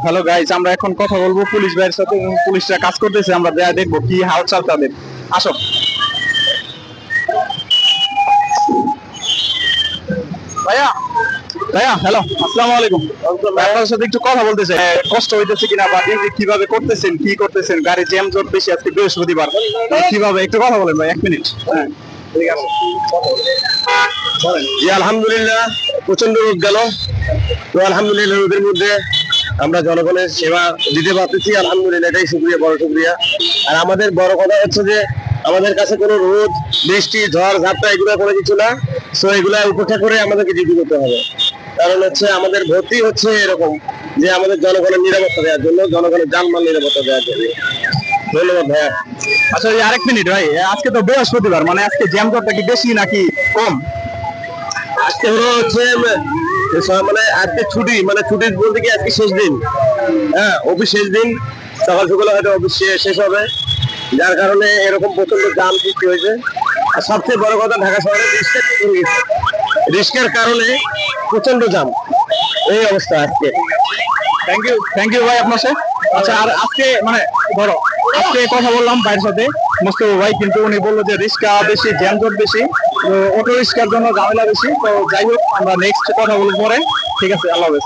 Hello guys, আমরা এখন কথা বলবো পুলিশ ভাইয়ের সাথে। পুলিশরা কাজ করতেছে, আমরা দেখবো কি হালচাল তাদের। আসো ভাইয়া। ভাইয়া হ্যালো, আসসালামু আলাইকুম। আপনার সাথে একটু কথা বলতে চাই। কষ্ট হইতেছে কিনা বা ডিউটি কিভাবে করতেছেন, কি করতেছেন? গাড়ি জ্যাম জট বেশি আজকে বৃহস্পতিবার, কিভাবে একটু কথা বলেন ভাই, 1 মিনিট। হ্যাঁ ঠিক আছে। জি আলহামদুলিল্লাহ, প্রচন্ড রোদ গেল। তো আলহামদুলিল্লাহ রোদের মধ্যে আমরা জনগণের সেবা দিতে পারতেছি, আলহামদুলিল্লাহ, এটাই শুক্রিয়া, বড় শুক্রিয়া। আর আমাদের বড় কথা হচ্ছে যে আমাদের কাছে কোনো রোদ, বৃষ্টি, ঝড় ঝাপটা এগুলো কোনো কিছু না। তো এগুলা উপেক্ষা করে আমাদেরকে ডিউটি করতে হবে। কারণ হচ্ছে আমাদের ভর্তি হচ্ছে এরকম যে আমাদের জনগণের নিরাপত্তা দেওয়ার জন্য, জনগণের জানমাল নিরাপত্তা দেওয়ার জন্য। ধন্যবাদ ভাইয়া। আচ্ছা এই আরেক মিনিট ভাই, আজকে তো বৃহস্পতিবার, মানে আজকে জ্যাম জটটা কি বেশি নাকি কম? আজকে হলো হচ্ছে মানে আজকে ছুটি, মানে ছুটি বলতে কি আজকে শেষ দিন। হ্যাঁ, অফিস শেষ দিন, সকাল সকালে হয়তো অফিস শেষ হবে, যার কারণে এরকম প্রচন্ড জাম সৃষ্টি হয়েছে। আর সবচেয়ে বড় কথা, ঢাকা শহরে রিস্কের কারণে প্রচন্ড জাম, এই অবস্থা আজকে। থ্যাংক ইউ ভাই আপনার সাথে। আচ্ছা আর আজকে মানে ধরো আজকে কথা বললাম ভাইয়ের সাথে, মোস্তফা ভাই, কিন্তু উনি বললো যে রিস্কা বেশি, জ্যামজট বেশি, তো অটো রিস্কার জন্য ঝামেলা বেশি। তো যাই হোক, আমরা নেক্সট কথা বলবো পরে। ঠিক আছে, আল্লাহ হাফেজ।